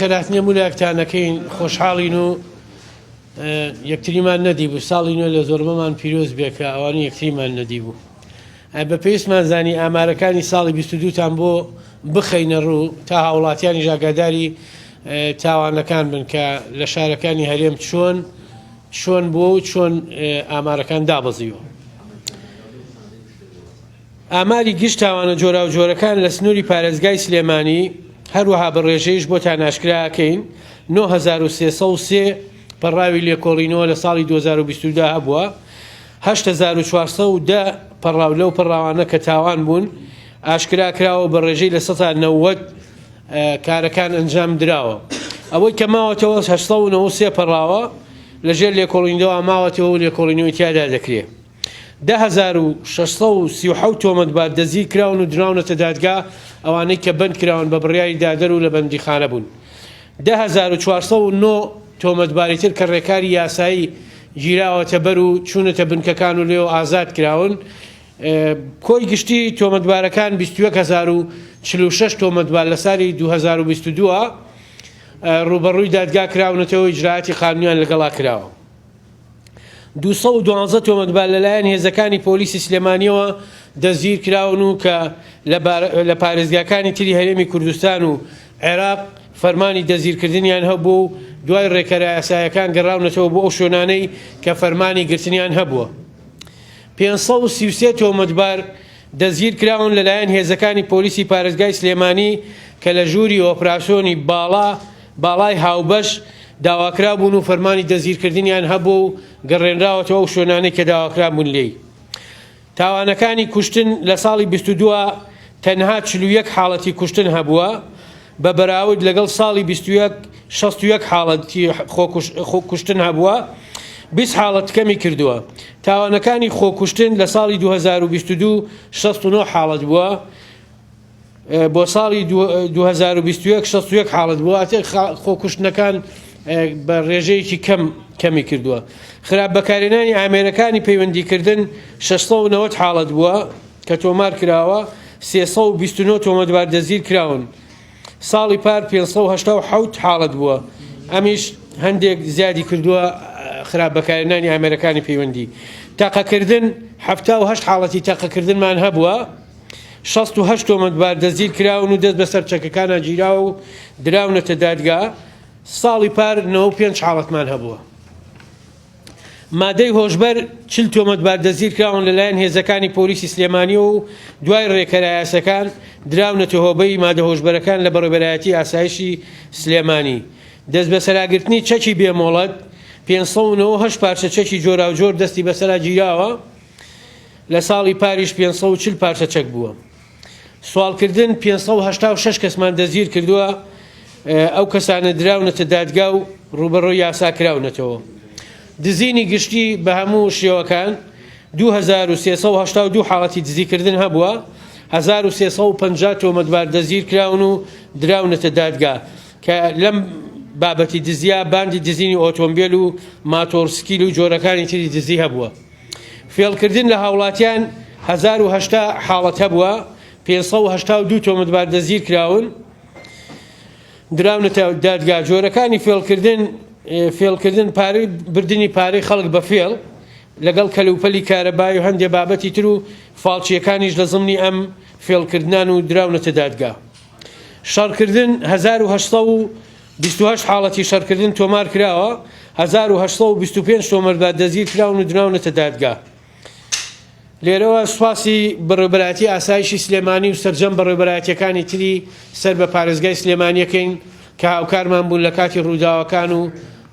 خێراتنیە مولایەکتانەکەین خۆشحاڵین و یەکتریمان نەدیبوو ساڵی نوێ لە زۆربەمان پیرۆز بێکە ئەوانە یەکتریمان نەدیبوو بە پێویستمان زانی ئامارەکانی ساڵی 22تان بۆ بخەینە ڕوو تا هاوڵاتیانی ژاگاداری تاوانەکان بن کە لە شارەکانی هەرێم چۆن بووە و چۆن ئامارەکان دابەزیوە. ئاماری گشت تاوانە جۆرا و جۆرەکان لە سنووری پارێزگای سلێمانی هەروەها بەڕێژەیش بۆتان ئاشکراکەین 9303 پەڕاوی لێکۆڵینەوە لە ساڵی 2022 هەبووە 8410 پەڕاو لەو پەڕاوانە کە تاوان بوون ئاشکراکراوە بە ڕێژەی لە 190 کارەکان ئەنجام دراوە. ئەوەی کە ماوەتەوە 893 پەڕاوە لەژێر لێکۆڵینەوە ماوەتەوە و لێکۆڵینەوەی تیادا دەکرێت. 10637 تۆمەتبار دەزی کراون و دراونەتە دادگا ئەوانەی کە بند کراون بە بڕیاری دادەر و لە بەندیخانە بوون. 10409 تۆمەتباری تر کە ڕێکاری یاسایی گیراوەتە بەر و چوونەتە بنکەکان و لێو ئازاد کراون. کۆی گشتی تۆمەتبارەکان 21046 تۆمەتبار لە ساڵی 2022 ڕوبەڕووی دادگا کراونەتەوە ئیجراعاتی قانونیان لەگەڵا کراوە. 212 تۆمەتبار لەلایەن هێزەکانی پۆلیسی سلێمانیەوە دەزگیر کراون و کە لە پارێزگاکانی تری هەرێمی کوردستان و عێراق فەرمانی دەزگیرکردنیان هەبوو و دوای ڕێکەرە یاساییەکان گەڕاونەتەوە بۆ ئەو شوێنانەی کە فەرمانی گرتنیان هەبووە. 533 تۆمەتبار دەزگیر کراون لەلایەن هێزەکانی پۆلیسی پارێزگای سلێمانی کە لە ژووری ئۆپراسیۆنی باڵای هاوبەش داواکرا بوون و فەرمانی دەزگیرکردنیان هەبوو و گەڕێنراوەتەوە ئەو شوێنانەی کە داواکرا بوون لێی. تاوانەکانی کوشتن لە ساڵی 22 تەنها 41 حاڵەتی کوشتن هەبووە بە بەراورد لەگەڵ ساڵی 61 حاڵەتی خۆکوشتن هەبووە 20 حاڵەت کەمی کردووە. تاوانەکانی خۆکوشتن لە ساڵی 2022 69 حاڵەت بووە بۆ ساڵی 2021 61 حاڵەت بووە خۆکوشتنەکان بە ڕێژەیەکی کەمی کردووە. خراپ بەکارهێنانی ئامێرەکانی پەیوەندیکردن 690 حاڵەت بووە کە تۆمار کراوە 329 تۆمەتبار دەزگیر کراون. ساڵی پار 587 حاڵەت بووە ئەمیش هەندێک زیادی کردووە خراپ بەکارهێنانی ئامێرەکانی پەیوەندی. تاقەکردن 78 حاڵەتی تاقەکردنمان هەبووە 68 تۆمەتبار دەزگیر کراون و دەست بەسەر چەکەکانە گیراوە و دراونەتە دادگا. ساڵی پار 95 حاڵەتمان هەبووە. مادەی هۆشبەر 40 تۆمەتبار دەزگیر کراون لەلایەن هێزەکانی پۆلیسی سلێمانی و دوای ڕێکەرە یاسەکان دراونەتە هۆبەی مادە هۆشبەرەکان لە بەڕێوەبەرایەتی ئاسایشی سلێمانی. دەست بەسەراگرتنی چەکی بێمۆڵەت 598 پارچە چەکی جۆرا و جۆر دەستی بەسەرا گیراوە لە ساڵی پاریش 540 پارچە چەک بووە. سوالکردن 586 کەسمان دەزگیر کردووە ئەو کەسانە دراونەتە دادگا و ڕوبەڕۆی یاسا کراونەتەوە. دزینی گشتی بە هەموو شێوەکان 2382 حاڵەتی دزیکردن هەبووە 1350 تۆمەتبار دەزگیر کراون و دراونەتە دادگا کە لەم بابەتی دزیا باندی دزینی ئۆتۆمبیل و ماتۆرسکیل و جۆرەکانی تری دزی هەبووە. فێڵکردن لە هاوڵاتیان 1080 حاڵەت هەبووە 582 تۆمەتبار دەزگیر کراون دراونەتە دادگا. جۆرەکانی فێڵکردن پارەی بردننی پارەی خەڵک بە فێڵ لەگەڵ کەلوپەلی کارەبای و هەندێک بابەتی تر و فاڵچیەکانیش لە زمنی ئەم فێڵکردنان و دراونەتە دادگا. شەڕکردن 1828 حاڵەتی شەڕکردن تۆمار کراوە 1825 تۆمەتبار دەزگیر کراون و دراونەتە دادگا. لێرەوە سوپاسی بەڕێوەبەرایەتی ئاسایشی سلێمانی و سەرجەم بەڕێوەبەرایەتیەکانی تری سەر بە پارێزگای سلێمانیەکەین کە هاوکارمان بوون لە کاتی ڕووداوەکان و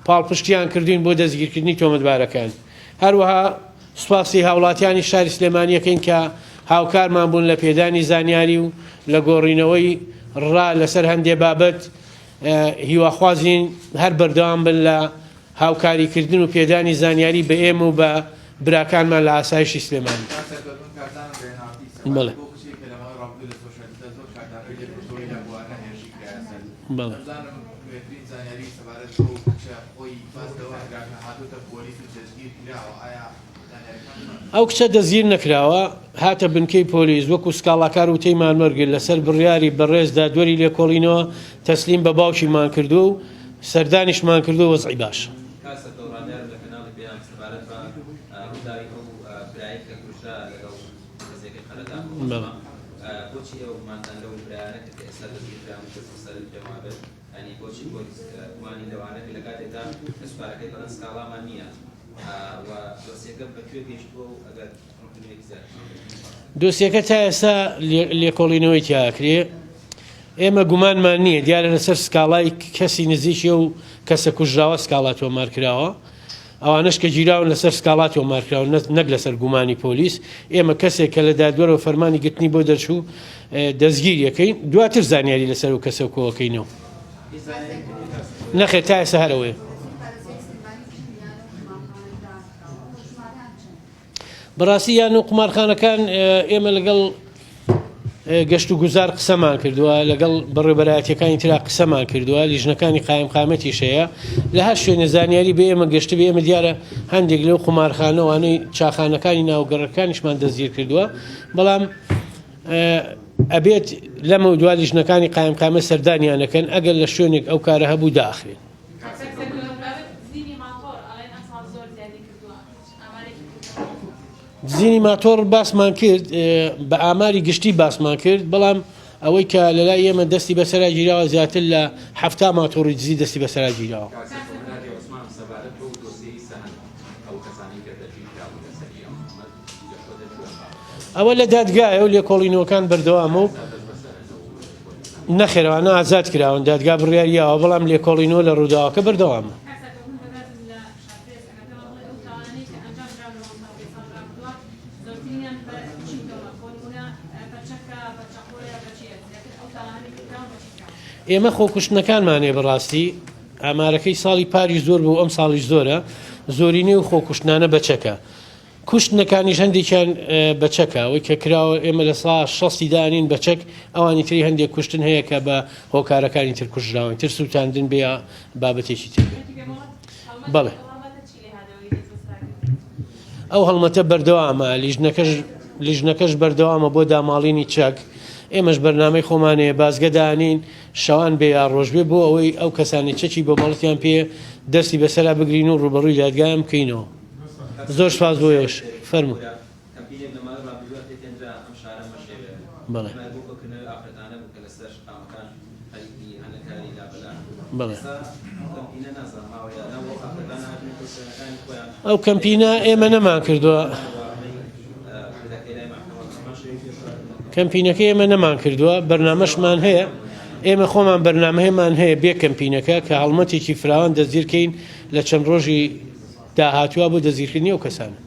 پاڵپشتیان کردوین بۆ دەستگیرکردنی تۆمەتبارەکان. هەروەها سوپاسی هاوڵاتیانی شاری سلێمانیەکەین کە هاوکارمان بوون لە پێدانی زانیاری و لە گۆڕینەوەی ڕا لەسەر هەندێک بابەت هیواخوازین هەر بەردەوام بن لە هاوکاریکردن و پێدانی زانیاری بە ئێمە و بە براکانمان لە ئاسایشی سلێمانی. بەڵێ بەڵێ ئەو کچە دەزگیر نەکراوە هاتە بنکەی پۆلیس وەکو سکاڵاکار و تێیمان وەرگرت لەسەر بڕیاری بەڕێزدا دووەری لێکۆڵینەوە تەسلیم بە باوکیمان کردو و سەردانیشمان کردو وەزعی باش. دۆسیەکە تا ئێستا لێکۆڵینەوەی تیاکرێ ئێمە گومانمان نییە دیارە لەسەر سکاڵای کەسی نزیکیە و کەسە کوژراوە سکاڵات تۆمارکراوە ئەوانش کە گیراون لەسەر سکاڵات تۆمارکراون نەک لەسەر گومانی پۆلیس ئێمە کەسێک کە لە دادوەرەوە فەرمانی گرتنی بۆ دەرچوو دەستگیریەکەین دواتر زانیاری لەسەر و کەسە کۆەکەینەوە نەخێت تا ئێستا هەرەوەی بەڕاستی یان و قمارخانەکان ئێمە لەگەڵ گەشت و گوزار قسەمان کردووە لەگەڵ بەڕێبەرایەتیەکانی ترا قسەمان کردووە لیژنەکانی قایم قامەتیش هەیە لە هەر شوێنە زانیاری بە ئێمە گەشت بە ئێمە دیارە هەندێک لەو قمارخانەوانەی چاخانەکانی ناوگەڕەکانیشمان دەستگیر کردووە بەڵام ئەبێت لەمە دوا لیژنەکانی قایم قامە سەردانیانەکەن ئەگەر لە شوێنێک ئەو کارە هەبوو داخرێن. زینی ماتۆر باسمان کرد بە ئاماری گشتی باسمان کرد بەڵام ئەوەی کە لەلای ئێمە دەستی بەسەرا گیراوە زیاتر لە 7 ماتۆری دزی دەستی بەسەرا گیراوە. ئەوە لە دادگایە و لێکۆڵینەوەکان بەردەوامە و نەخێرەوانە ئازاد کراون دادگا بڕیاریەوە بەڵام لێکۆڵینەوە لە ڕووداوەکە بەردەوامە. ئێمە خۆکوشتنەکانمانێ بەڕاستی ئامارەکەی ساڵی پاری زۆر بوو ئەم ساڵیش زۆرە زۆرینەی و خۆکوشتانە بەچەکە کوشتنەکانیش هەندێکیان بەچەکە ئەوەی کە کراوە ئێمە لە ساڵ 60 دانین بەچەک ئەوانی تری هەندێک کوشتن هەیە کە بە هۆکارەکانی تر کوژراون تر سووتاندن بێ بابەتێکی تر بەڵێ ئەو هەڵمەتە بەردەوامە لیژنەکەش بەردەوامە بۆ داماڵینی چەک ئێمەش بەرنامەی خۆمانەیە بازگەدانین شەوان بێ یا ڕۆژبێ بۆ ئەوەی ئەو کەسانی چەکی بۆ مەڵەتیان پێ دەستی بەسەرا بگرین و ڕوبەڕووی دادگایان بکەینەوە. زۆر سپاس بۆیەش فەرموو. بەڵێ بەڵێ ئەو کەمپینە ئێمە نەمان کردووە کەمپینەکە ئێمە نەمان کردووە بەرنامەشمان هەیە ئێمە خۆمان بەرنامەهەیەمان هەیە بێ کەمپینەکە کە هەڵمەتێکی فراوان دەستگیرکەین لە چەند ڕۆژی داهاتووە بۆ دەستگیرکردنی ئەو کەسانە.